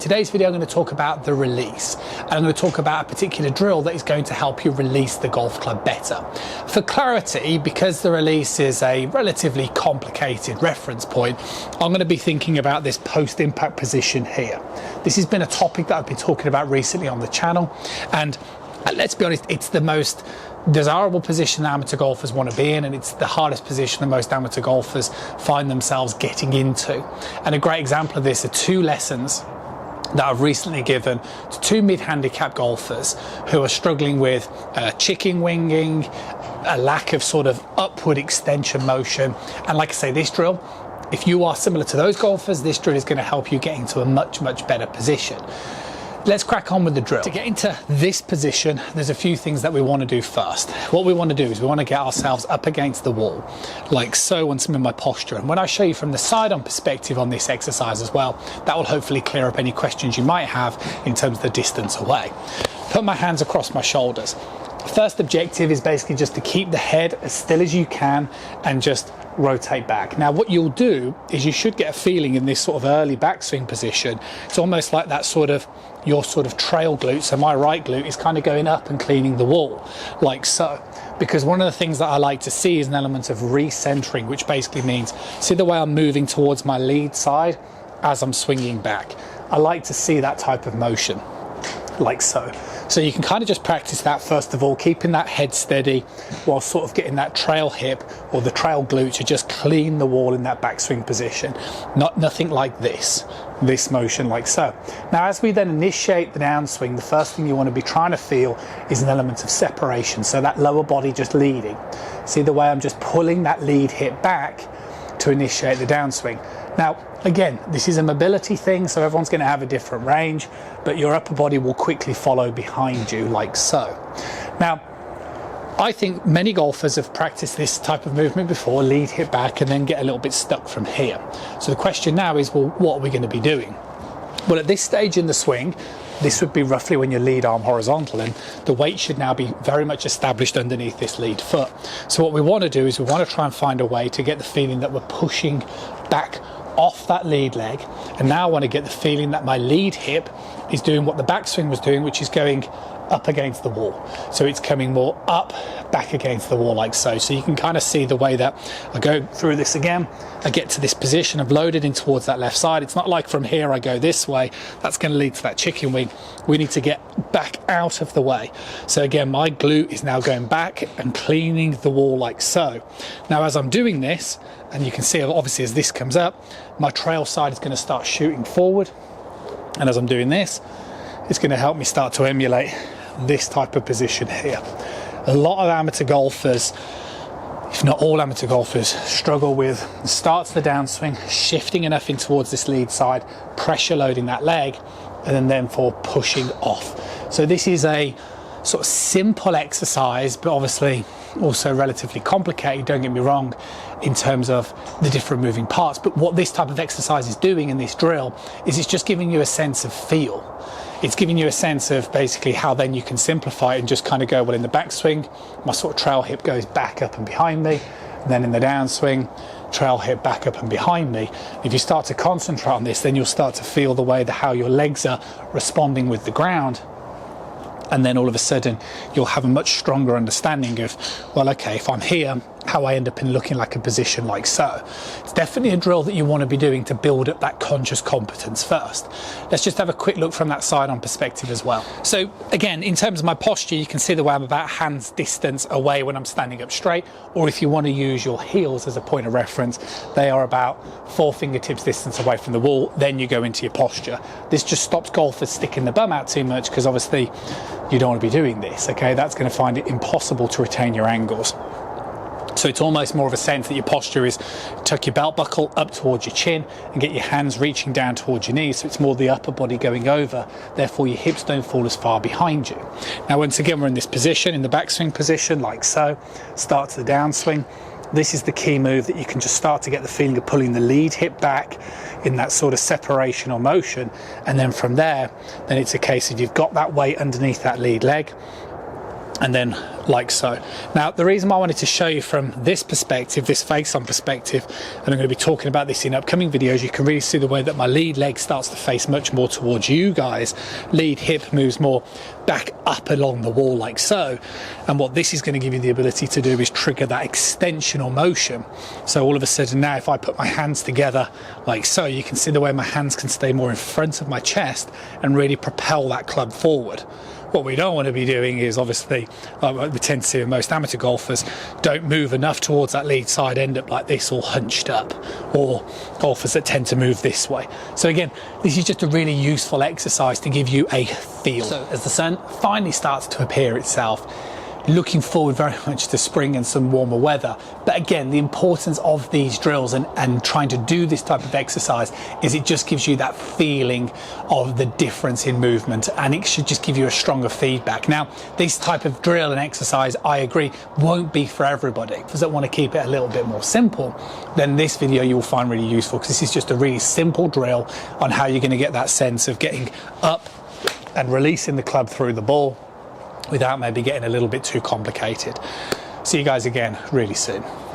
today's video I'm going to talk about the release, and I'm going to talk about a particular drill that is going to help you release the golf club better. For clarity, because the release is a relatively complicated reference point, I'm going to be thinking about this post-impact position here. This has been a topic that I've been talking about recently on the channel, and let's be honest, it's the most desirable position that amateur golfers want to be in, and it's the hardest position that most amateur golfers find themselves getting into. And a great example of this are two lessons that I've recently given to two mid-handicap golfers who are struggling with chicken winging, a lack of sort of upward extension motion. And like I say, this drill, if you are similar to those golfers, this drill is going to help you get into a much better position. Let's crack on with the drill. To get into this position, there's a few things that we want to do first. What we want to do is we want to get ourselves up against the wall, like so, once I'm in my posture. And when I show you from the side-on perspective on this exercise as well, that will hopefully clear up any questions you might have in terms of the distance away. Put my hands across my shoulders. First objective is basically just to keep the head as still as you can and just rotate back. Now what you'll do is you should get a feeling in this sort of early backswing position. It's almost like that sort of your sort of trail glute. So my right glute is kind of going up and cleaning the wall like so, because one of the things that I like to see is an element of recentering, which basically means, see the way I'm moving towards my lead side as I'm swinging back. I like to see that type of motion like so. So you can kind of just practice that first of all, keeping that head steady while sort of getting that trail hip or the trail glute to just clean the wall in that backswing position. Nothing like this motion like so. Now as we then initiate the downswing, the first thing you want to be trying to feel is an element of separation. So that lower body just leading. See the way I'm just pulling that lead hip back to initiate the downswing. Now, again, this is a mobility thing, so everyone's going to have a different range, but your upper body will quickly follow behind you like so. Now, I think many golfers have practiced this type of movement before, lead hip back and then get a little bit stuck from here. So the question now is, well, what are we going to be doing? Well, at this stage in the swing, this would be roughly when your lead arm horizontal, and the weight should now be very much established underneath this lead foot. So what we want to do is we want to try and find a way to get the feeling that we're pushing back off that lead leg, and now I want to get the feeling that my lead hip is doing what the backswing was doing, which is going up against the wall. So it's coming more up, back against the wall like so. So you can kind of see the way that I go through this again. I get to this position, I've loaded in towards that left side. It's not like from here I go this way. That's going to lead to that chicken wing. We need to get back out of the way. So again, my glute is now going back and cleaning the wall like so. Now as I'm doing this, and you can see obviously as this comes up, my trail side is going to start shooting forward. And as I'm doing this, it's going to help me start to emulate this type of position here. A lot of amateur golfers, if not all amateur golfers, struggle with the start to the downswing, shifting enough in towards this lead side, pressure loading that leg, and then for pushing off. So this is a sort of simple exercise, but obviously also relatively complicated, don't get me wrong, in terms of the different moving parts. But what this type of exercise is doing in this drill is it's just giving you a sense of feel. It's giving you a sense of basically how then you can simplify it and just kind of go, well, in the backswing, my sort of trail hip goes back up and behind me, and then in the downswing, trail hip back up and behind me. If you start to concentrate on this, then you'll start to feel the way that how your legs are responding with the ground. And then all of a sudden you'll have a much stronger understanding of, well, okay, if I'm here, how I end up in looking like a position like so. It's definitely a drill that you want to be doing to build up that conscious competence first. Let's just have a quick look from that side-on perspective as well. So again, in terms of my posture, you can see the way I'm about hands distance away when I'm standing up straight, or if you want to use your heels as a point of reference, they are about 4 fingertips distance away from the wall, then you go into your posture. This just stops golfers sticking the bum out too much, because obviously you don't want to be doing this, okay? That's going to find it impossible to retain your angles. So it's almost more of a sense that your posture is tuck your belt buckle up towards your chin and get your hands reaching down towards your knees. So it's more the upper body going over, therefore your hips don't fall as far behind you. Now once again, we're in this position, in the backswing position like so. Start to the downswing. This is the key move that you can just start to get the feeling of pulling the lead hip back in that sort of separation or motion, and then from there, then it's a case of you've got that weight underneath that lead leg. and then like so. Now, the reason why I wanted to show you from this perspective, this face-on perspective, and I'm going to be talking about this in upcoming videos, you can really see the way that my lead leg starts to face much more towards you guys. Lead hip moves more back up along the wall like so. And what this is going to give you the ability to do is trigger that extensional motion. So all of a sudden now, if I put my hands together like so, you can see the way my hands can stay more in front of my chest and really propel that club forward. What we don't want to be doing is, obviously, like we tend to see with most amateur golfers, don't move enough towards that lead side, end up like this, all hunched up, or golfers that tend to move this way. So again, this is just a really useful exercise to give you a feel. So as the sun finally starts to appear itself, looking forward very much to spring and some warmer weather. But again, the importance of these drills and trying to do this type of exercise is it just gives you that feeling of the difference in movement, and it should just give you a stronger feedback. Now, this type of drill and exercise, I agree, won't be for everybody. If you want to keep it a little bit more simple, then this video you will find really useful, because this is just a really simple drill on how you're going to get that sense of getting up and releasing the club through the ball without maybe getting a little bit too complicated. See you guys again really soon.